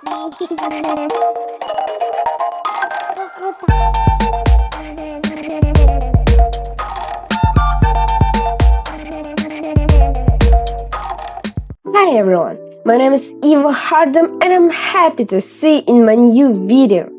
Hi everyone, my name is Eva Hardem and I'm happy to see you in my new video.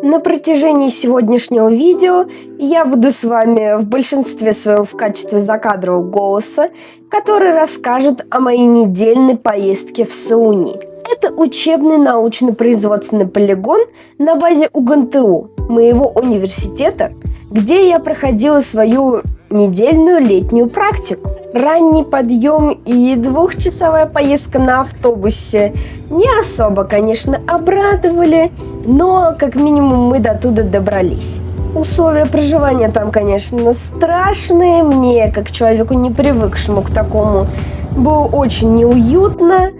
На протяжении сегодняшнего видео я буду с вами в большинстве своем в качестве закадрового голоса, который расскажет о моей недельной поездке в Сауни. Это учебный научно-производственный полигон на базе УГНТУ, моего университета, где я проходила свою недельную летнюю практику. Ранний подъем и 2-часовая поездка на автобусе не особо, конечно, обрадовали, но как минимум мы до туда добрались. Условия проживания там, конечно, страшные. Мне, как человеку, не привыкшему к такому, было очень неуютно.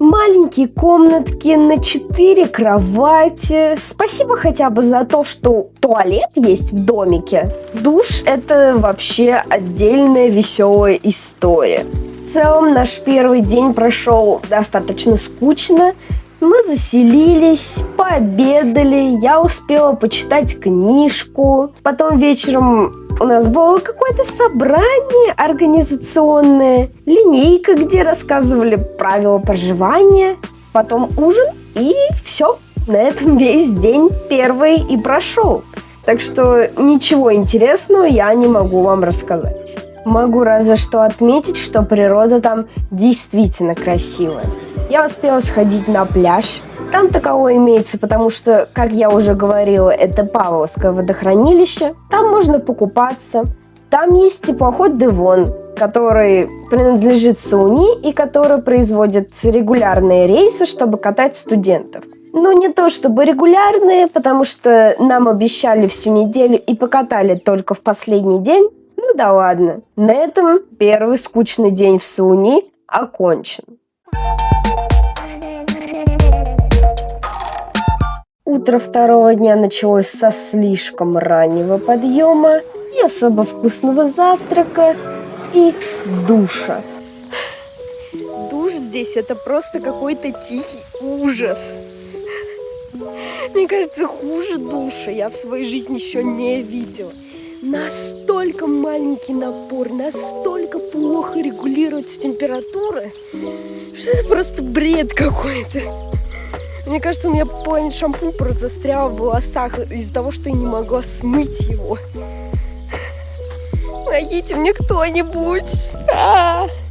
Маленькие комнатки на 4 кровати. Спасибо хотя бы за то, что туалет есть в домике. Душ – это вообще отдельная веселая история. В целом наш первый день прошел достаточно скучно. Мы заселились, пообедали, я успела почитать книжку. Потом вечером у нас было какое-то собрание организационное, линейка, где рассказывали правила проживания. Потом ужин и все. На этом весь день первый и прошел. Так что ничего интересного я не могу вам рассказать. Могу разве что отметить, что природа там действительно красивая. Я успела сходить на пляж. Там таковое имеется, потому что, как я уже говорила, это Павловское водохранилище. Там можно покупаться. Там есть теплоход Девон, который принадлежит Сауни и который производит регулярные рейсы, чтобы катать студентов. Ну, не то чтобы регулярные, потому что нам обещали всю неделю и покатали только в последний день. Ну да ладно. На этом первый скучный день в Сауни окончен. Утро второго дня началось со слишком раннего подъема, не особо вкусного завтрака и душа. Душ здесь это просто какой-то тихий ужас. Мне кажется, хуже душа я в своей жизни еще не видела. Настолько маленький напор, настолько плохо регулируется температура, что это просто бред какой-то. Мне кажется, у меня половина шампунь просто застряла в волосах из-за того, что я не могла смыть его. Помогите мне кто-нибудь.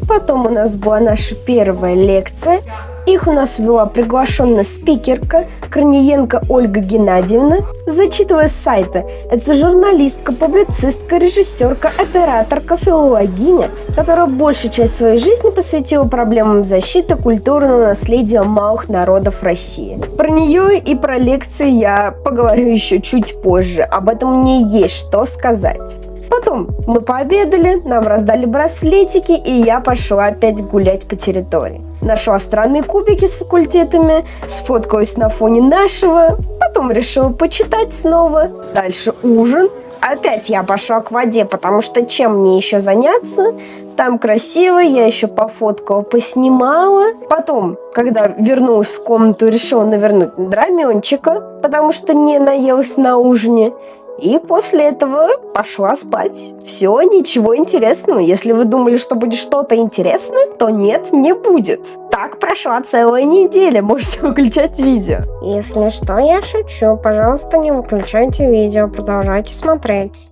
Потом у нас была наша первая лекция. Их у нас вела приглашенная спикерка Корниенко Ольга Геннадьевна. Зачитывая с сайта, это журналистка, публицистка, режиссерка, операторка, филологиня, которая большую часть своей жизни посвятила проблемам защиты культурного наследия малых народов России. Про нее и про лекции я поговорю еще чуть позже. Об этом мне есть что сказать. Потом мы пообедали, нам раздали браслетики, и я пошла опять гулять по территории. Нашла странные кубики с факультетами, сфоткалась на фоне нашего, потом решила почитать снова. Дальше ужин. Опять я пошла к воде, потому что чем мне еще заняться? Там красиво, я еще пофоткала, поснимала. Потом, когда вернулась в комнату, решила навернуть драмёнчика, потому что не наелась на ужине. И после этого пошла спать. Все, ничего интересного. Если вы думали, что будет что-то интересное, то нет, не будет. Так прошла целая неделя. Можете выключать видео. Если что, я шучу. Пожалуйста, не выключайте видео. Продолжайте смотреть.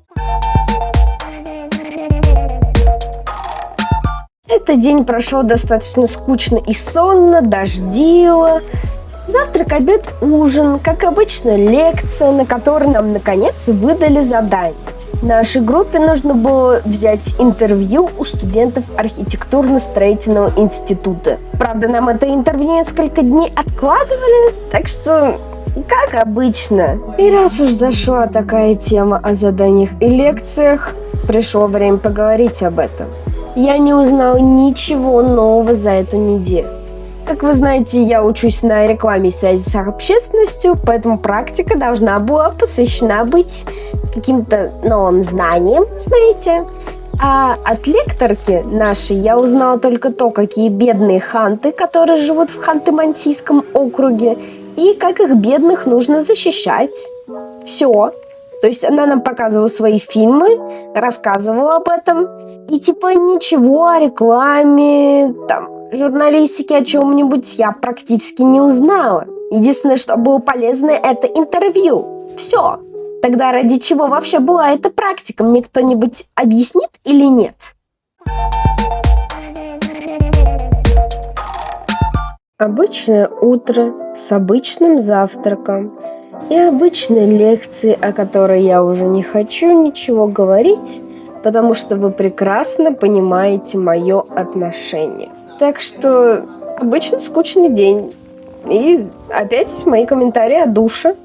Этот день прошел достаточно скучно и сонно, дождило. Завтрак, обед, ужин, как обычно, лекция, на которой нам, наконец, выдали задание. Нашей группе нужно было взять интервью у студентов архитектурно-строительного института. Правда, нам это интервью несколько дней откладывали, так что, как обычно. И раз уж зашла такая тема о заданиях и лекциях, пришло время поговорить об этом. Я не узнала ничего нового за эту неделю. Как вы знаете, я учусь на рекламе и связи с общественностью, поэтому практика должна была посвящена быть каким-то новым знаниям, знаете. А от лекторки нашей я узнала только то, какие бедные ханты, которые живут в Ханты-Мансийском округе, и как их бедных нужно защищать. Все. То есть она нам показывала свои фильмы, рассказывала об этом, и типа ничего о рекламе, там, журналистике, о чем-нибудь я практически не узнала. Единственное, что было полезное, это интервью. Все. Тогда ради чего вообще была эта практика? Мне кто-нибудь объяснит или нет? Обычное утро с обычным завтраком и обычной лекции, о которой я уже не хочу ничего говорить, потому что вы прекрасно понимаете мое отношение. Так что обычно скучный день. И опять мои комментарии о душе.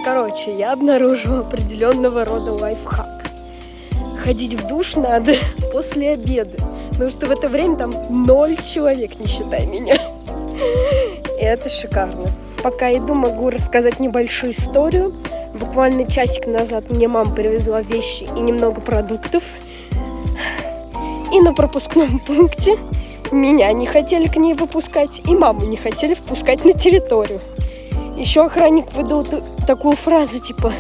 Короче, я обнаружила определенного рода лайфхак. Ходить в душ надо после обеда, потому что в это время там 0 человек, не считая меня. И это шикарно. Пока иду, могу рассказать небольшую историю. Буквально часик назад мне мама привезла вещи и немного продуктов. И на пропускном пункте меня не хотели к ней выпускать, и маму не хотели впускать на территорию. Еще охранник выдал такую фразу, типа: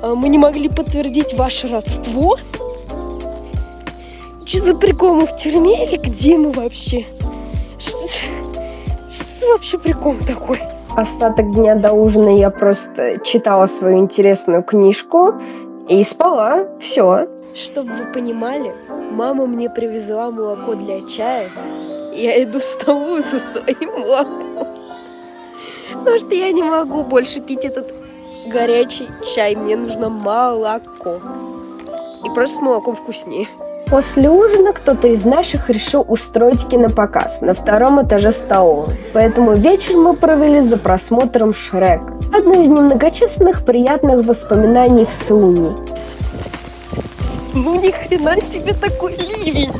«Мы не могли подтвердить ваше родство». Что за прикол, мы в тюрьме или где мы вообще? Что за вообще прикол такой? Остаток дня до ужина я просто читала свою интересную книжку и спала. Все. Чтобы вы понимали, мама мне привезла молоко для чая. Я иду в столовую со своим молоком. Потому что я не могу больше пить этот горячий чай. Мне нужно молоко. И просто с молоком вкуснее. После ужина кто-то из наших решил устроить кинопоказ на 2-м этаже столовой. Поэтому вечер мы провели за просмотром Шрека. Одно из немногочисленных приятных воспоминаний в Сауне. Ну ни хрена себе такой ливень!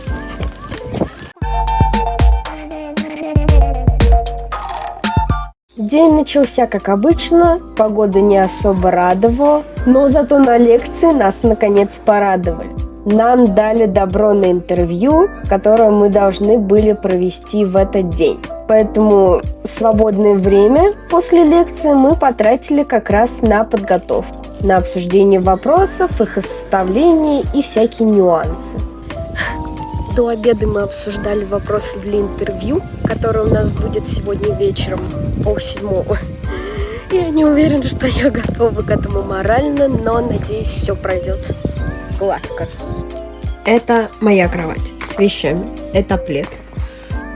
День начался как обычно, погода не особо радовала, но зато на лекции нас наконец порадовали. Нам дали добро на интервью, которое мы должны были провести в этот день. Поэтому свободное время после лекции мы потратили как раз на подготовку, на обсуждение вопросов, их составление и всякие нюансы. До обеда мы обсуждали вопросы для интервью, которое у нас будет сегодня вечером, 6:30. Я не уверена, что я готова к этому морально, но надеюсь, все пройдет гладко. Это моя кровать с вещами. Это плед.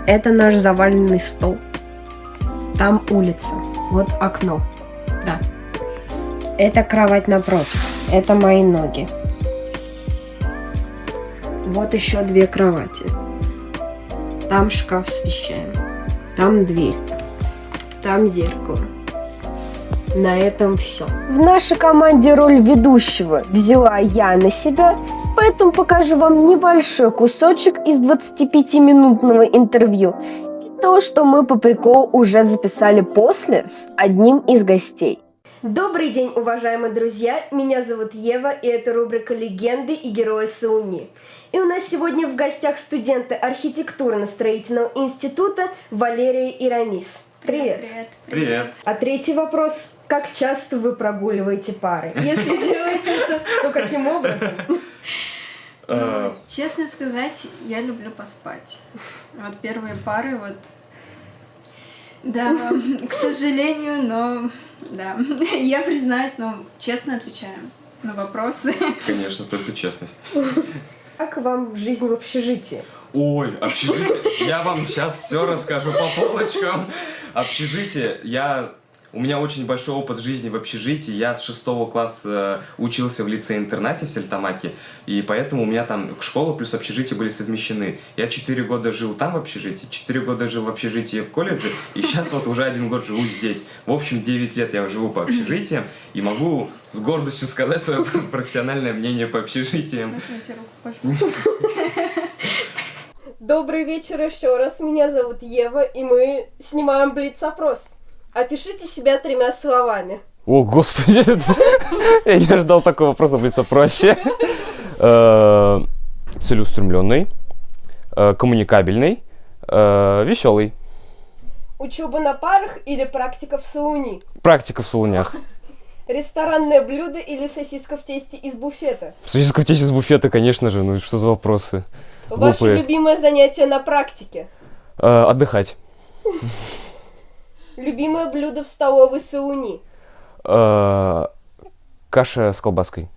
Это наш заваленный стол. Там улица. Вот окно. Да. Это кровать напротив. Это мои ноги. Вот еще 2 кровати. Там шкаф с вещами. Там дверь. Там зеркало. На этом все. В нашей команде роль ведущего взяла я на себя, поэтому покажу вам небольшой кусочек из 25-минутного интервью и то, что мы по приколу уже записали после с одним из гостей. Добрый день, уважаемые друзья! Меня зовут Ева, и это рубрика «Легенды и герои Сауни». И у нас сегодня в гостях студенты архитектурно-строительного института Валерия и Рамис. Привет. Привет. Привет. А третий вопрос. Как часто вы прогуливаете пары? Если делаете это, то каким образом? Честно сказать, я люблю поспать. Вот первые пары, вот... Да, к сожалению, но... Да, я признаюсь, но честно отвечаю на вопросы. Конечно, только честность. Как вам жизнь в общежитии? Ой, общежитие. Я вам сейчас все расскажу по полочкам. Общежитие. У меня очень большой опыт жизни в общежитии. Я с 6 класса учился в лицее-интернате в Сельтамаке, и поэтому у меня там школа плюс общежитие были совмещены. Я 4 года жил там в общежитии, 4 года жил в общежитии в колледже, и сейчас вот уже 1 год живу здесь. В общем, 9 лет я живу по общежитиям, и могу с гордостью сказать свое профессиональное мнение по общежитиям. Можно я тебе руку пожму? Добрый вечер еще раз. Меня зовут Ева, и мы снимаем блиц-опрос. Опишите себя 3 словами. О, господи, я не ожидал такого вопроса, быть проще. Целеустремленный, коммуникабельный, веселый. Учеба на парах или практика в сауне? Практика в Солунях. Ресторанное блюдо или сосиска в тесте из буфета? Сосиска в тесте из буфета, конечно же. Ну что за вопросы? Ваше Глупые. любимое занятие на практике? Отдыхать. Любимое блюдо в столовой сауни? Каша с колбаской.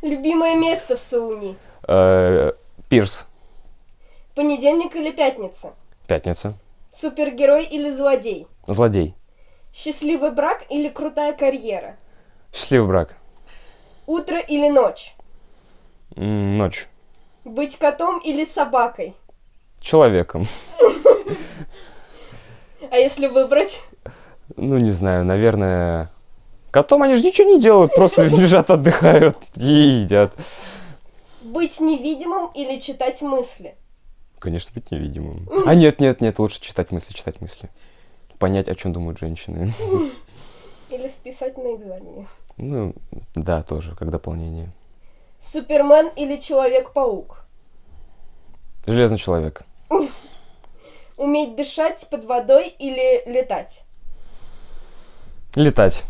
Любимое место в сауни? Пирс. Понедельник или пятница? Пятница. Супергерой или злодей? Злодей. Счастливый брак или крутая карьера? Счастливый брак. Утро или ночь? Ночь. Быть котом или собакой? Человеком. А если выбрать? Ну, не знаю, наверное... Котом они же ничего не делают, просто лежат, отдыхают и едят. Быть невидимым или читать мысли? Конечно, быть невидимым. А нет, лучше читать мысли. Понять, о чем думают женщины. Или списать на экзамене? Ну, да, тоже, как дополнение. Супермен или Человек-паук? Железный человек. Уметь дышать под водой или летать? Летать.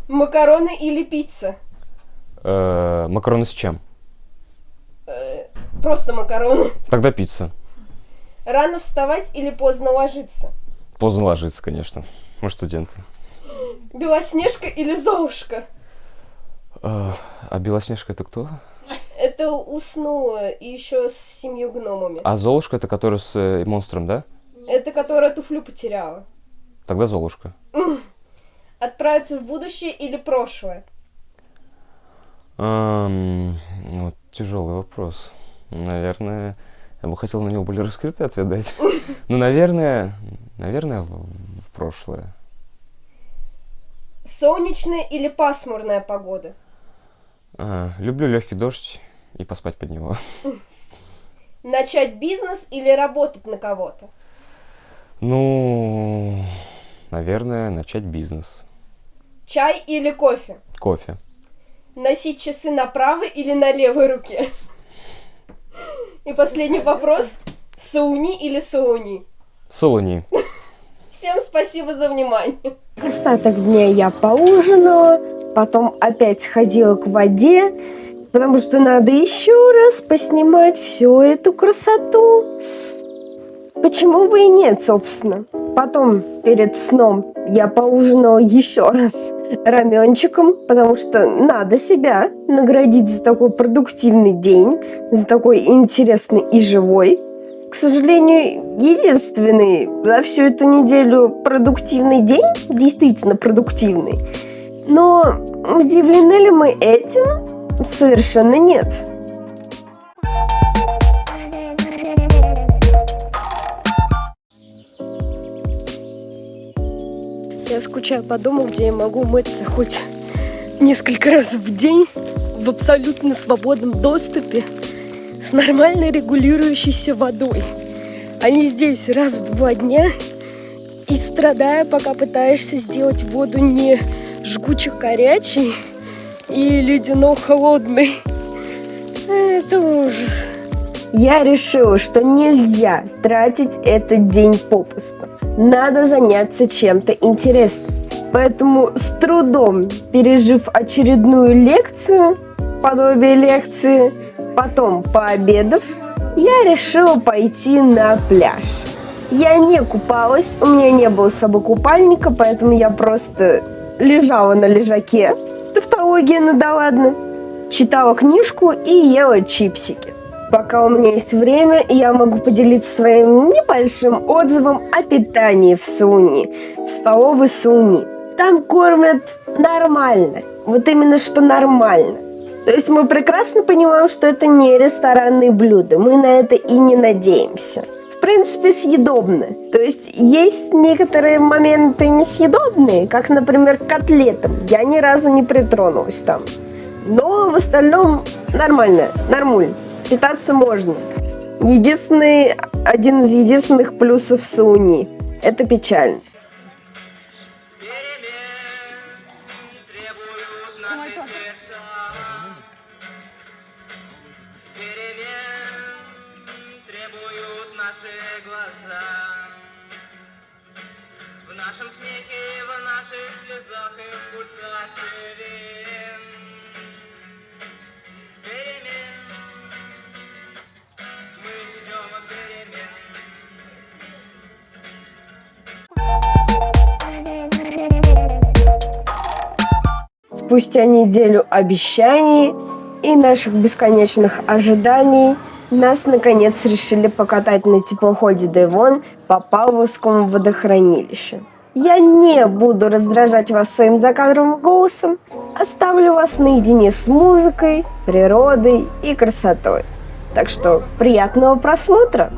Макароны или пицца? Макароны с чем? Просто макароны. Тогда пицца. Рано вставать или поздно ложиться? Поздно ложиться, конечно. Мы студенты. Белоснежка или Золушка? А Белоснежка это кто? Это уснула и еще с 7 гномами. А Золушка это который с монстром, да? Это которая туфлю потеряла. Тогда Золушка. Отправиться в будущее или прошлое? Вот тяжелый вопрос. Наверное, я бы хотел на него более раскрытый ответ дать. Ну, наверное, в прошлое. Солнечная или пасмурная погода? Люблю легкий дождь и поспать под него. Начать бизнес или работать на кого-то? Ну, наверное, начать бизнес. Чай или кофе? Кофе. Носить часы на правой или на левой руке? И последний вопрос. Сауни или сауни? Солони. Всем спасибо за внимание. Остаток дня я поужинала, потом опять сходила к воде, потому что надо еще раз поснимать всю эту красоту. Почему бы и нет, собственно. Потом, перед сном, я поужинала еще раз раменчиком, потому что надо себя наградить за такой продуктивный день, за такой интересный и живой. К сожалению, единственный за всю эту неделю продуктивный день, действительно продуктивный. Но удивлены ли мы этим? Совершенно нет. Я скучаю по дому, где я могу мыться хоть несколько раз в день в абсолютно свободном доступе с нормальной регулирующейся водой. А не здесь раз в 2 дня и страдая, пока пытаешься сделать воду не жгуче горячей и ледяно-холодной. Это ужас. Я решила, что нельзя тратить этот день попусту. Надо заняться чем-то интересным. Поэтому с трудом, пережив очередную лекцию, подобие лекции, потом пообедав, я решила пойти на пляж. Я не купалась, у меня не было с собой купальника, поэтому я просто лежала на лежаке. Тавтология, ну да ладно. Читала книжку и ела чипсики. Пока у меня есть время, я могу поделиться своим небольшим отзывом о питании в сауне, в столовой сауне. Там кормят нормально, вот именно что нормально. То есть мы прекрасно понимаем, что это не ресторанные блюда, мы на это и не надеемся. В принципе, съедобно. То есть есть некоторые моменты несъедобные, как, например, к котлетам. Я ни разу не притронулась там. Но в остальном нормально, нормуль. Питаться можно. Один из единственных плюсов сауни. Это печально. Требуют наши глаза. нашем смехе, в наших слезах и в пульсации перемен. Мы ждем перемен. Спустя неделю обещаний и наших бесконечных ожиданий нас наконец решили покатать на теплоходе Девон по Павловскому водохранилищу. Я не буду раздражать вас своим закадровым голосом, оставлю вас наедине с музыкой, природой и красотой. Так что приятного просмотра!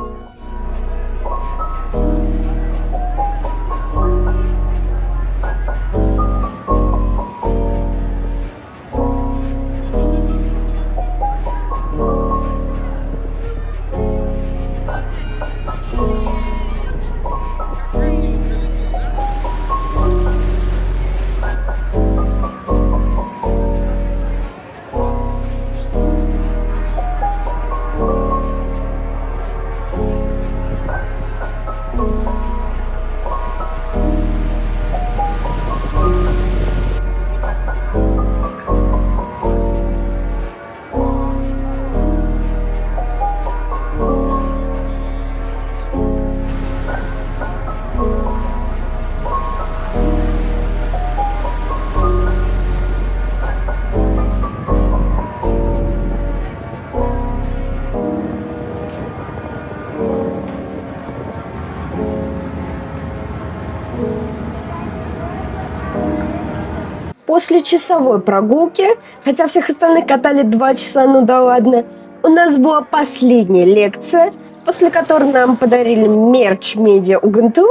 После часовой прогулки, хотя всех остальных катали 2 часа, ну да ладно, у нас была последняя лекция, после которой нам подарили мерч медиа УГНТУ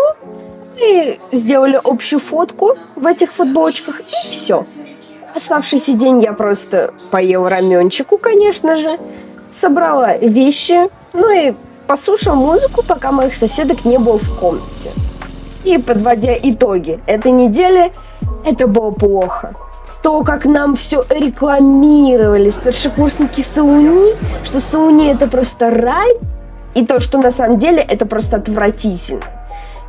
и сделали общую фотку в этих футболочках, и все. Оставшийся день я просто поела раменчику, конечно же, собрала вещи, ну и послушала музыку, пока моих соседок не было в комнате. И подводя итоги этой недели, это было плохо. То, как нам все рекламировали старшекурсники СУНИ, что СУНИ это просто рай, и то, что на самом деле это просто отвратительно.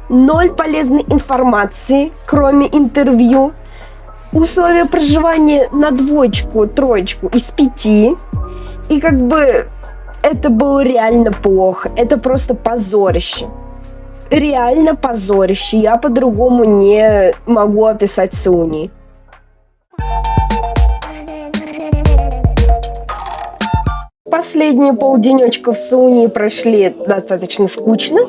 0 полезной информации, кроме интервью. Условия проживания на 2, 3 из 5. И как бы это было реально плохо. Это просто позорище. Реально позорище. Я по-другому не могу описать СУНИ. Последние полденечка в СУНИ прошли достаточно скучно.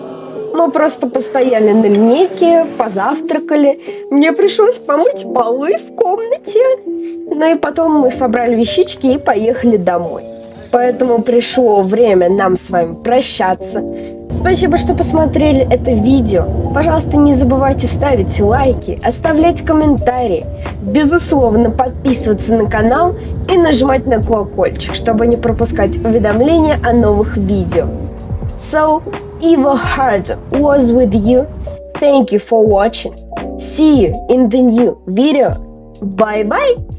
Мы просто постояли на линейке, позавтракали. Мне пришлось помыть полы в комнате. Ну и потом мы собрали вещички и поехали домой. Поэтому пришло время нам с вами прощаться. Спасибо, что посмотрели это видео. Пожалуйста, не забывайте ставить лайки, оставлять комментарии. Безусловно, подписываться на канал и нажимать на колокольчик, чтобы не пропускать уведомления о новых видео. So, Eva Hardem was with you. Thank you for watching. See you in the new video. Bye-bye.